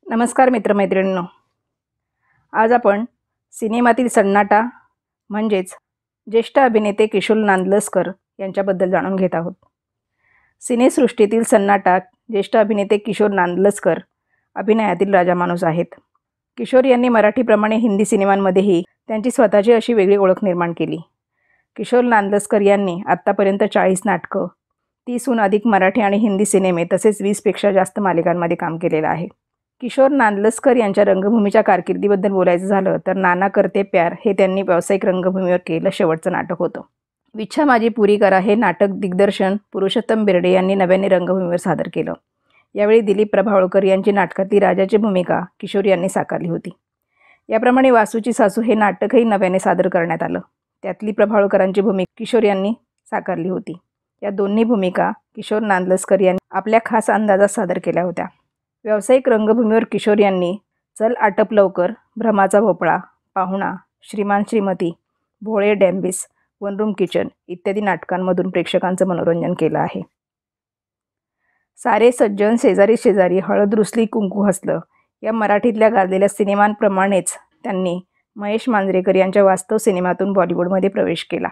नमस्कार मित्रमैत्रिणींनो, आज आपण सिनेमातील सन्नाटा म्हणजेच ज्येष्ठ अभिनेते किशोर नांदलस्कर यांच्याबद्दल जाणून घेत आहोत. सिनेसृष्टीतील सन्नाटा ज्येष्ठ अभिनेते किशोर नांदलस्कर अभिनयातील राजा माणूस आहेत. किशोर यांनी मराठीप्रमाणे हिंदी सिनेमांमध्येही त्यांची स्वतःची अशी वेगळी ओळख निर्माण केली. किशोर नांदलस्कर यांनी आत्तापर्यंत 40 नाटकं, 30हून अधिक मराठी आणि हिंदी सिनेमे तसेच 20पेक्षा जास्त मालिकांमध्ये काम केलेलं आहे. किशोर नांदलस्कर यांच्या रंगभूमीच्या कारकिर्दीबद्दल बोलायचं झालं तर नाना करते प्यार हे त्यांनी व्यावसायिक रंगभूमीवर केलेलं शेवटचं नाटक होतं. विच्छा माझी पुरी करा हे नाटक दिग्दर्शन पुरुषोत्तम बेर्डे यांनी नव्याने रंगभूमीवर सादर केलं. यावेळी दिलीप प्रभावळकर यांची नाटकातली राजाची भूमिका किशोर यांनी साकारली होती. याप्रमाणे वासूची सासू हे नाटकही नव्याने सादर करण्यात आलं. त्यातली प्रभावळकरांची भूमिका किशोर यांनी साकारली होती. या दोन्ही भूमिका किशोर नांदलस्कर यांनी आपल्या खास अंदाजात सादर केल्या होत्या. व्यावसायिक रंगभूमीवर किशोर यांनी चल आटप लवकर, भ्रमाचा भोपळा, पाहुणा, श्रीमान श्रीमती, भोळे डॅम्बिस, वन रूम किचन इत्यादी नाटकांमधून प्रेक्षकांचं मनोरंजन केलं आहे. सारे सज्जन, शेजारी शेजारी, हळद रुसली कुंकू हसलं या मराठीतल्या गाजलेल्या सिनेमांप्रमाणेच त्यांनी महेश मांजरेकर यांच्या वास्तव सिनेमातून बॉलिवूडमध्ये प्रवेश केला.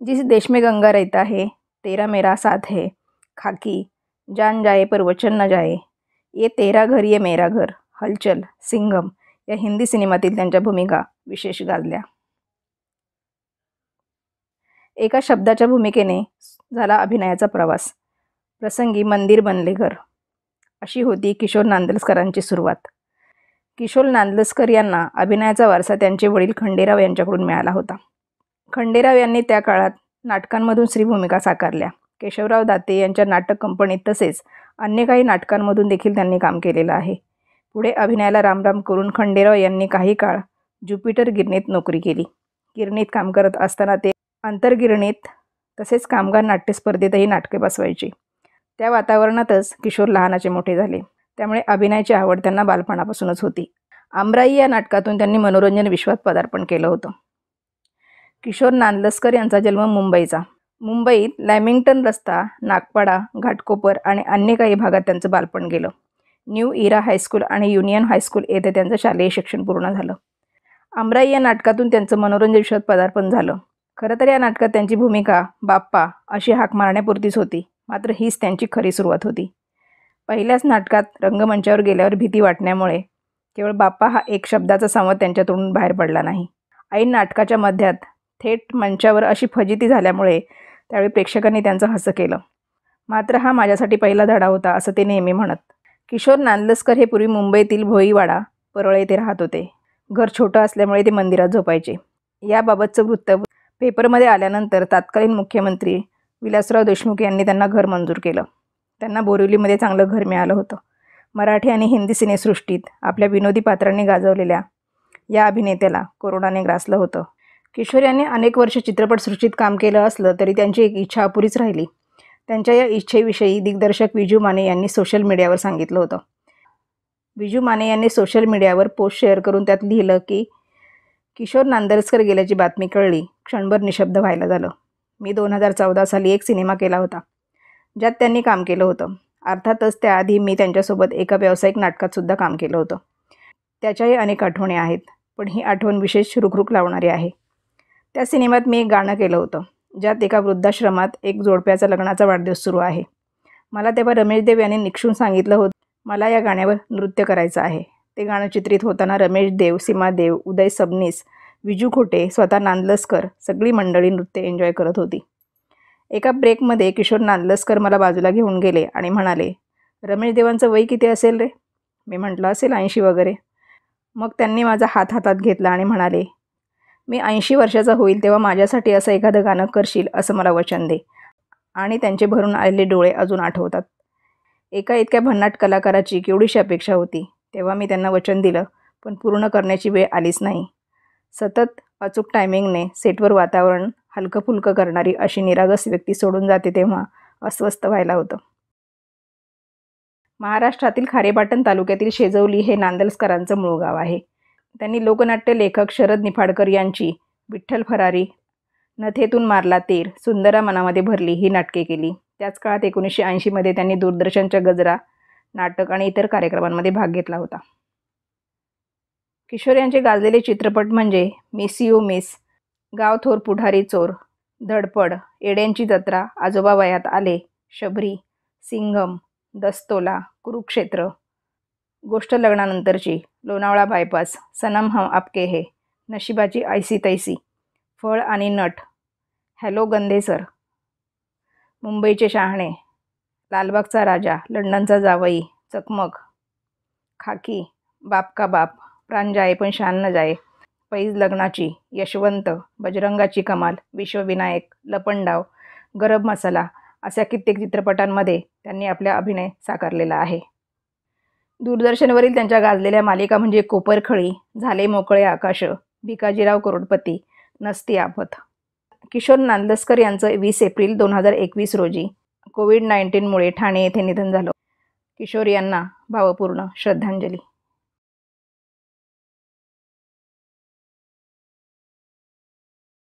जिस देश में गंगा रहता है, तेरा मेरा साथ है, खाकी, जान जाए पर वचन न जाए, ये तेरा घर ये मेरा घर, हलचल, सिंघम या हिंदी सिनेमातील त्यांच्या भूमिका विशेष गाजल्या. एका शब्दाच्या भूमिकेने झाला अभिनयाचा प्रवास. प्रसंगी मंदिर बनले घर अशी होती किशोर नांदलस्करांची सुरुवात. किशोर नांदलस्कर यांना अभिनयाचा वारसा त्यांचे वडील खंडेराव यांच्याकडून मिळाला होता. खंडेराव यांनी त्या काळात नाटकांमधून स्त्री भूमिका साकारल्या. केशवराव दाते यांच्या नाटक कंपनीत तसेच अन्य काही नाटकांमधून देखील त्यांनी काम केलेलं आहे. पुढे अभिनयाला रामराम करून खंडेराव यांनी काही काळ ज्युपिटर गिरणीत नोकरी केली. गिरणीत काम करत असताना ते आंतरगिरणीत तसेच कामगार नाट्य स्पर्धेतही नाटके बसवायचे. त्या वातावरणातच किशोर लहानाचे मोठे झाले. त्यामुळे अभिनयाची आवड त्यांना बालपणापासूनच होती. आमराई या नाटकातून त्यांनी मनोरंजन विश्वात पदार्पण केलं होतं. किशोर नांदलस्कर यांचा जन्म मुंबईचा. मुंबईत लॅमिंग्टन रस्ता, नागपाडा, घाटकोपर आणि अन्य काही भागात त्यांचं बालपण गेलं. न्यू इरा हायस्कूल आणि युनियन हायस्कूल येथे त्यांचं शालेय शिक्षण पूर्ण झालं. आमराई या नाटकातून त्यांचं मनोरंजन विश्वात पदार्पण झालं. खरं तर या नाटकात त्यांची भूमिका बाप्पा अशी हाक मारण्यापुरतीच होती. मात्र हीच त्यांची खरी सुरुवात होती. पहिल्याच नाटकात रंगमंचावर गेल्यावर भीती वाटण्यामुळे केवळ बाप्पा हा एक शब्दाचा संवाद त्यांच्या तोंडून बाहेर पडला नाही. ऐन नाटकाच्या मध्यात थेट मंचावर अशी फजिती झाल्यामुळे त्यावेळी प्रेक्षकांनी त्यांचं हसं केलं. मात्र हा माझ्यासाठी पहिला धडा होता असं ते नेहमी म्हणत. किशोर नांदलस्कर हे पूर्वी मुंबईतील भोईवाडा, परळ येथे राहत होते. घर छोटं असल्यामुळे ते मंदिरात झोपायचे. याबाबतचं वृत्त पेपरमध्ये आल्यानंतर तत्कालीन मुख्यमंत्री विलासराव देशमुख यांनी त्यांना घर मंजूर केलं. त्यांना बोरिवलीमध्ये चांगलं घर मिळालं होतं. मराठी आणि हिंदी सिनेसृष्टीत आपल्या विनोदी पात्रांनी गाजवलेल्या या अभिनेत्याला कोरोनाने ग्रासलं होतं. किशोर यांनी अनेक वर्ष चित्रपटसृष्टीत काम केलं असलं तरी त्यांची एक इच्छा अपुरीच राहिली. त्यांच्या या इच्छेविषयी दिग्दर्शक विजू माने यांनी सोशल मीडियावर सांगितलं होतं. विजू माने यांनी सोशल मीडियावर पोस्ट शेअर करून त्यात लिहिलं की किशोर नांदलस्कर गेल्याची बातमी कळली, क्षणभर निशब्द व्हायला झालं. मी 2014 साली एक सिनेमा केला होता ज्यात त्यांनी काम केलं होतं. अर्थातच त्याआधी मी त्यांच्यासोबत एका व्यावसायिक नाटकातसुद्धा काम केलं होतं. त्याच्याही अनेक आठवणी आहेत, पण ही आठवण विशेष रुखरुख लावणारी आहे. त्या सिनेमात मी एक गाणं केलं होतं ज्यात एका वृद्धाश्रमात एक जोडप्याचा लग्नाचा वाढदिवस सुरू आहे. मला तेव्हा रमेश देव यांनी निक्षून सांगितलं होतं मला या गाण्यावर नृत्य करायचं आहे. ते गाणं चित्रित होताना रमेश देव, सीमा देव, उदय सबनीस, विजू खोटे, स्वतः नांदलस्कर सगळी मंडळी नृत्य एन्जॉय करत होती. एका ब्रेकमध्ये किशोर नांदलस्कर मला बाजूला घेऊन गेले आणि म्हणाले, रमेश देवांचं वय किती असेल रे? मी म्हटलं असेल 80 वगैरे. मग त्यांनी माझा हात हातात घेतला आणि म्हणाले, मी 80 वर्षाचा होईल तेव्हा माझ्यासाठी असं एखादं गाणं करशील असं मला वचन दे. आणि त्यांचे भरून आलेले डोळे अजून आठवतात. एका इतक्या भन्नाट कलाकाराची केवढीशी अपेक्षा होती. तेव्हा मी त्यांना वचन दिलं, पण पूर्ण करण्याची वेळ आलीच नाही. सतत अचूक टायमिंगने सेटवर वातावरण हलकं फुलकं करणारी अशी निरागस व्यक्ती सोडून जाते तेव्हा अस्वस्थ व्हायला होतं. महाराष्ट्रातील खारेपाटण तालुक्यातील शेजवली हे नांदलस्करांचं मूळ गाव आहे. त्यांनी लोकनाट्य लेखक शरद निफाडकर यांची विठ्ठल फरारी, नथेतून मारला तीर, सुंदरा मनामध्ये भरली ही नाटके केली. त्याच काळात 1980 मध्ये त्यांनी दूरदर्शनच्या गजरा, नाटक आणि इतर कार्यक्रमांमध्ये भाग घेतला होता. किशोर यांचे गाजलेले चित्रपट म्हणजे मिस यू मिस, गाव थोर पुढारी चोर, धडपड, येड्यांची जत्रा, आजोबा वयात आले, शबरी, सिंघम, दस्तोला, कुरुक्षेत्र, गोष्ट लग्नानंतरची, लोणावळा बायपास, सनम हम आपके है, नशिबाची ऐसी तैसी, फळ आणि नट, हॅलो गंधे सर, मुंबईचे शहाणे, लालबागचा राजा, लंडनचा जावई, चकमक, खाकी, बाप का बाप, प्राण जाए पण शान न जाए, पैज लग्नाची, यशवंत, बजरंगाची कमाल, विश्वविनायक, लपंडाव, गरम मसाला अशा कित्येक चित्रपटांमध्ये त्यांनी आपला अभिनय साकारलेला आहे. दूरदर्शनवरील त्यांच्या गाजलेल्या मालिका म्हणजे कोपरखळी, झाले मोकळे आकाश, भिकाजीराव करोडपती, नसती आफत. किशोर नांदलस्कर यांचं 20 एप्रिल 2021 रोजी कोविड-19मुळे ठाणे येथे निधन झालं. किशोर यांना भावपूर्ण श्रद्धांजली.